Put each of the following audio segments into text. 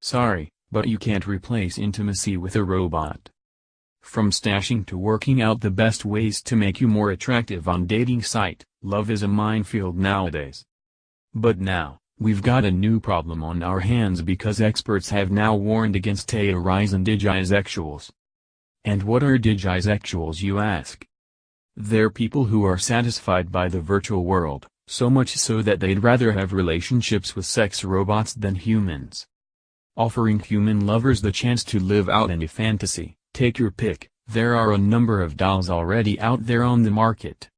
Sorry, but you can't replace intimacy with a robot. From stashing to working out the best ways to make you more attractive on dating site, love is a minefield nowadays. But now, we've got a new problem on our hands because experts have now warned against a rise in digisexuals. And what are digisexuals, you ask? They're people who are satisfied by the virtual world, so much so that they'd rather have relationships with sex robots than humans. Offering human lovers the chance to live out any fantasy, take your pick. There are a number of dolls already out there on the market.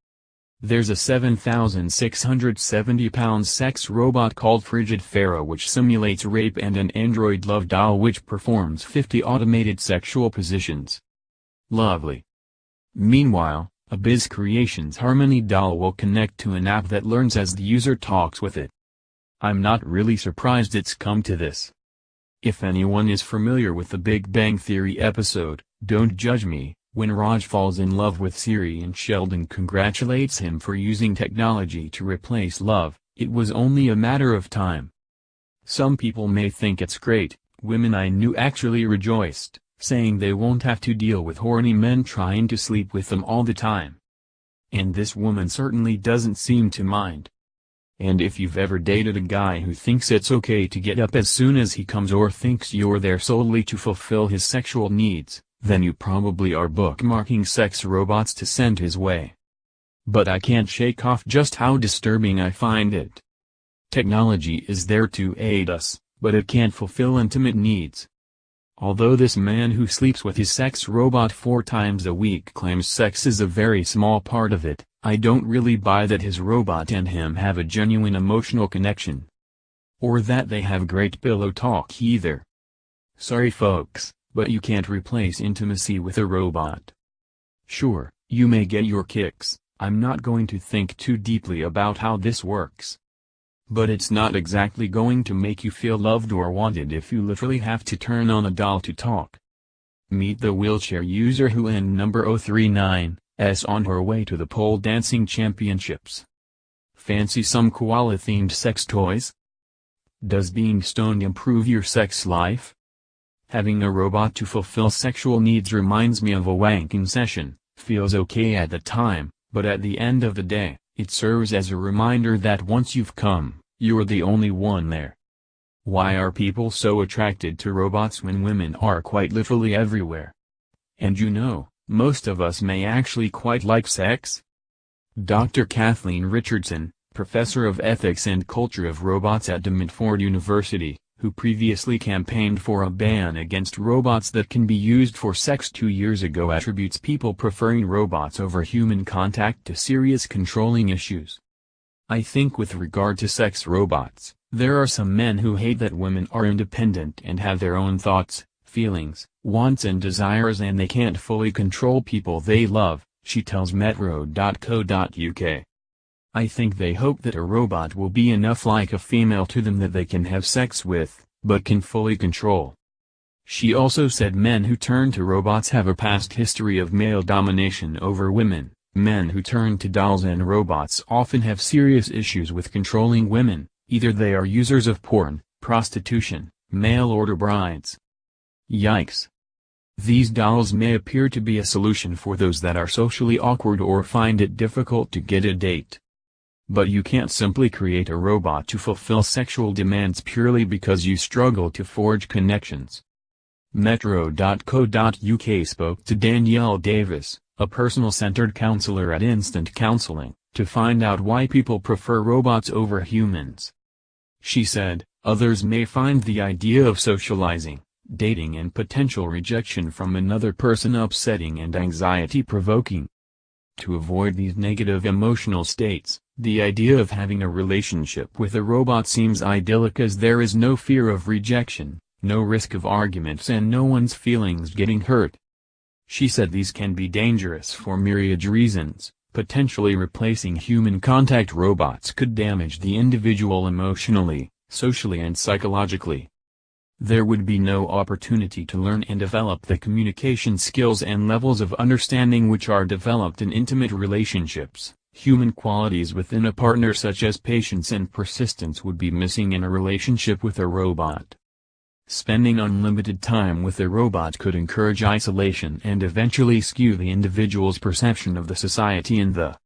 There's a 7,670-pound sex robot called Frigid Pharaoh which simulates rape, and an android love doll which performs 50 automated sexual positions. Lovely. Meanwhile, a Biz Creations Harmony doll will connect to an app that learns as the user talks with it. I'm not really surprised it's come to this. If anyone is familiar with the Big Bang Theory episode, Don't Judge Me, when Raj falls in love with Siri and Sheldon congratulates him for using technology to replace love, it was only a matter of time. Some people may think it's great. Women I knew actually rejoiced, saying they won't have to deal with horny men trying to sleep with them all the time. And this woman certainly doesn't seem to mind. And if you've ever dated a guy who thinks it's okay to get up as soon as he comes or thinks you're there solely to fulfill his sexual needs, then you probably are bookmarking sex robots to send his way. But I can't shake off just how disturbing I find it. Technology is there to aid us, but it can't fulfill intimate needs. Although this man who sleeps with his sex robot 4 times a week claims sex is a very small part of it, I don't really buy that his robot and him have a genuine emotional connection. Or that they have great pillow talk either. Sorry folks, but you can't replace intimacy with a robot. Sure, you may get your kicks, I'm not going to think too deeply about how this works. But it's not exactly going to make you feel loved or wanted if you literally have to turn on a doll to talk. Meet the wheelchair user who in number 039 is on her way to the pole dancing championships. Fancy some koala-themed sex toys? Does being stoned improve your sex life? Having a robot to fulfill sexual needs reminds me of a wanking session, feels okay at the time, but at the end of the day, it serves as a reminder that once you've come, you're the only one there. Why are people so attracted to robots when women are quite literally everywhere? And you know, most of us may actually quite like sex? Dr. Kathleen Richardson, professor of ethics and culture of robots at De Montfort University, who previously campaigned for a ban against robots that can be used for sex 2 years ago, attributes people preferring robots over human contact to serious controlling issues. I think with regard to sex robots, there are some men who hate that women are independent and have their own thoughts, feelings, wants and desires, and they can't fully control people they love, she tells metro.co.uk. I think they hope that a robot will be enough like a female to them that they can have sex with, but can fully control. She also said men who turn to robots have a past history of male domination over women. Men who turn to dolls and robots often have serious issues with controlling women, either they are users of porn, prostitution, mail-order brides. Yikes. These dolls may appear to be a solution for those that are socially awkward or find it difficult to get a date. But you can't simply create a robot to fulfill sexual demands purely because you struggle to forge connections. Metro.co.uk spoke to Danielle Davis, a personal-centered counselor at Instant Counseling, to find out why people prefer robots over humans. She said, others may find the idea of socializing, dating and potential rejection from another person upsetting and anxiety-provoking. To avoid these negative emotional states, the idea of having a relationship with a robot seems idyllic as there is no fear of rejection, no risk of arguments and no one's feelings getting hurt. She said these can be dangerous for myriad reasons. Potentially replacing human contact, robots could damage the individual emotionally, socially and psychologically. There would be no opportunity to learn and develop the communication skills and levels of understanding which are developed in intimate relationships. Human qualities within a partner such as patience and persistence would be missing in a relationship with a robot. Spending unlimited time with a robot could encourage isolation and eventually skew the individual's perception of the society and the